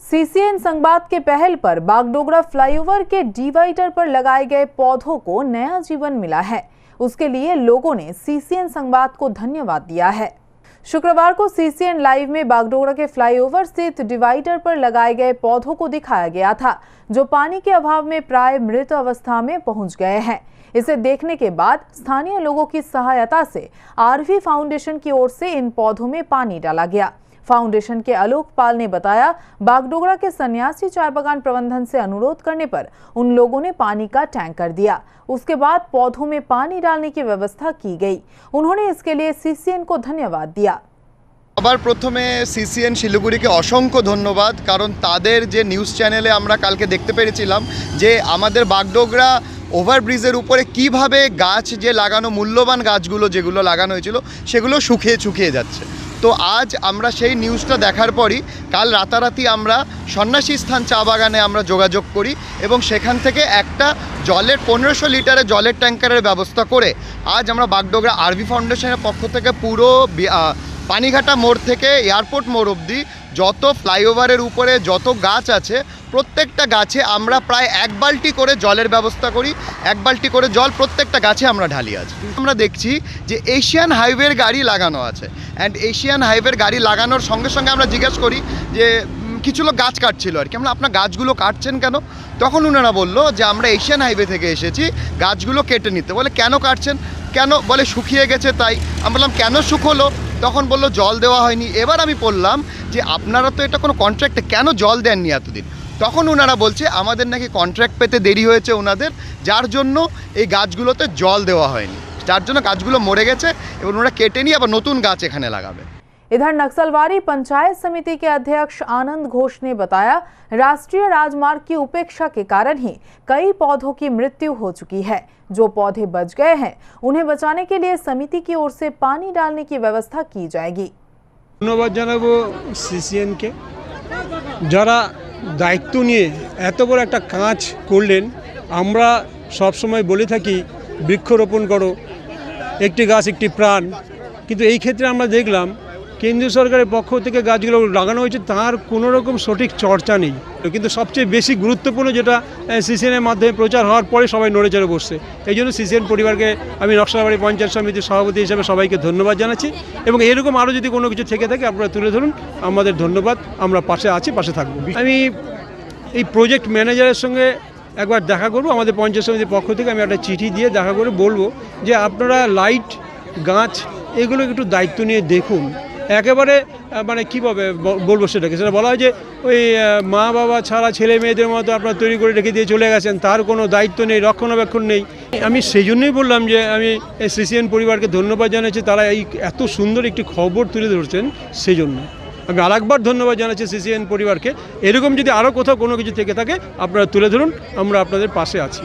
CCN संवाद के पहल पर बागडोगरा फ्लाईओवर के डिवाइडर पर लगाए गए पौधों को नया जीवन मिला है। उसके लिए लोगों ने सीसीएन संवाद को धन्यवाद दिया है। शुक्रवार को सीसीएन लाइव में बागडोगरा के फ्लाईओवर स्थित डिवाइडर पर लगाए गए पौधों को दिखाया गया था, जो पानी के अभाव में प्राय मृत अवस्था में पहुंच गए हैं। इसे देखने के बाद स्थानीय लोगों की सहायता से आरवी फाउंडेशन की ओर से इन पौधों में पानी डाला गया। फाउंडेशन के आलोक पाल ने बताया, बागडोगरा के सन्यासी चाय बागान प्रबंधन से अनुरोध करने पर उन लोगों ने पानी का टैंकर दिया। उसके बाद पौधों में पानी डालने की व्यवस्था की गई। उन्होंने इसके लिए सीसीएन को धन्यवाद दिया। আবার প্রথমে সিসিএন শিলিগুড়িকে অসংখ্য ধন্যবাদ, কারণ তাদের যে নিউজ চ্যানেলে আমরা কালকে দেখতে পেরেছিলাম যে আমাদের বাগডোগরা ওভারব্রিজের উপরে কিভাবে গাছ যে লাগানো মূল্যবান গাছগুলো যেগুলো লাগানো হয়েছিল সেগুলো শুকিয়ে যাচ্ছে। তো আজ আমরা সেই নিউজটা দেখার পরই কাল রাতারাতি আমরা সন্ন্যাসী স্থান চা বাগানে আমরা যোগাযোগ করি এবং সেখান থেকে একটা জলের 1500 লিটারের জলের ট্যাঙ্কারের ব্যবস্থা করে আজ আমরা বাগডোগরা আরভি ফাউন্ডেশনের পক্ষ থেকে পুরো পানিঘাটা মোড় থেকে এয়ারপোর্ট মোড় অবধি যত ফ্লাইওভারের উপরে যত গাছ আছে প্রত্যেকটা গাছে আমরা প্রায় 1 বালতি করে জলের ব্যবস্থা করি। 1 বালতি করে জল প্রত্যেকটা গাছে আমরা ঢালি। আজ আমরা দেখছি যে এশিয়ান হাইওয়ের গাড়ি লাগানো আছে, অ্যান্ড এশিয়ান হাইওয়ের গাড়ি লাগানোর সঙ্গে সঙ্গে আমরা জিজ্ঞেস করি যে কিছু লোক গাছ কাটছিল আর কি, আমরা আপনার গাছগুলো কাটছেন কেন? তখন ওনারা বললো যে আমরা এশিয়ান হাইওয়ে থেকে এসেছি গাছগুলো কেটে নিতে। বলে কেন কাটছেন? কেন? বলে শুকিয়ে গেছে তাই। আমি বললাম কেন শুকোলো? তখন বললো জল দেওয়া হয়নি। এবার আমি বললাম যে আপনারা তো এটা কোনো কন্ট্রাক্টে কেন জল দেননি এতদিন? তখন ওনারা বলছে আমাদের নাকি কন্ট্রাক্ট পেতে দেরি হয়েছে ওনাদের, যার জন্য এই গাছগুলোতে জল দেওয়া হয়নি, যার জন্য গাছগুলো মরে গেছে এবং ওনারা কেটে নিয়ে আবার নতুন গাছ এখানে লাগাবে। इधर नक्सलवाड़ी पंचायत समिति के अध्यक्ष आनंद घोष ने बताया, राष्ट्रीय राजमार्ग की उपेक्षा के कारण ही कई पौधों की मृत्यु हो चुकी है। जो पौधे बच गए हैं उन्हें बचाने के लिए समिति की ओर से पानी डालने की व्यवस्था की जाएगी। धन्यवाद জানাবো সিসিএন কে, যারা দায়িত্ব নিয়ে এত বড় একটা কাজ করলেন। আমরা সব সময় বলে থাকি বৃক্ষরোপণ করো, একটি গাছ একটি প্রাণ, কিন্তু এই ক্ষেত্রে আমরা দেখলাম কেন্দ্রীয় সরকারের পক্ষ থেকে গাছগুলো লাগানো হয়েছে, তার কোনো রকম সঠিক চর্চা নেই। কিন্তু সবচেয়ে বেশি গুরুত্বপূর্ণ যেটা সিসিএনের মাধ্যমে প্রচার হওয়ার পরে সবাই নড়ে চড়ে বসছে। এই জন্য সিসিএন পরিবারকে আমি নকশালবাড়ি পঞ্চায়েত সমিতির সভাপতি হিসেবে সবাইকে ধন্যবাদ জানাচ্ছি, এবং এরকম আরও যদি কোনো কিছু থেকে থাকে আপনারা তুলে ধরুন। আমাদের ধন্যবাদ, আমরা পাশে আছি, পাশে থাকবো। আমি এই প্রজেক্ট ম্যানেজারের সঙ্গে একবার দেখা করব, আমাদের পঞ্চায়েত সমিতির পক্ষ থেকে আমি একটা চিঠি দিয়ে দেখা করে বলবো যে আপনারা লাইট গাছ এগুলো একটু দায়িত্ব নিয়ে দেখুন। একেবারে মানে কীভাবে বলবো সেটাকে, সেটা বলা হয় যে ওই মা বাবা ছাড়া ছেলে মেয়েদের মতো আপনারা তৈরি করে রেখে দিয়ে চলে গেছেন, তার কোনো দায়িত্ব নেই, রক্ষণাবেক্ষণ নেই। আমি সেই জন্যই বললাম যে আমি এই সিসিএন পরিবারকে ধন্যবাদ জানাচ্ছি, তারা এই এত সুন্দর একটি খবর তুলে ধরছেন। সেই জন্য আমি আরেকবার ধন্যবাদ জানাচ্ছি সিসিএন পরিবারকে। এরকম যদি আরও কোথাও কোনো কিছু থেকে থাকে আপনারা তুলে ধরুন, আমরা আপনাদের পাশে আছি।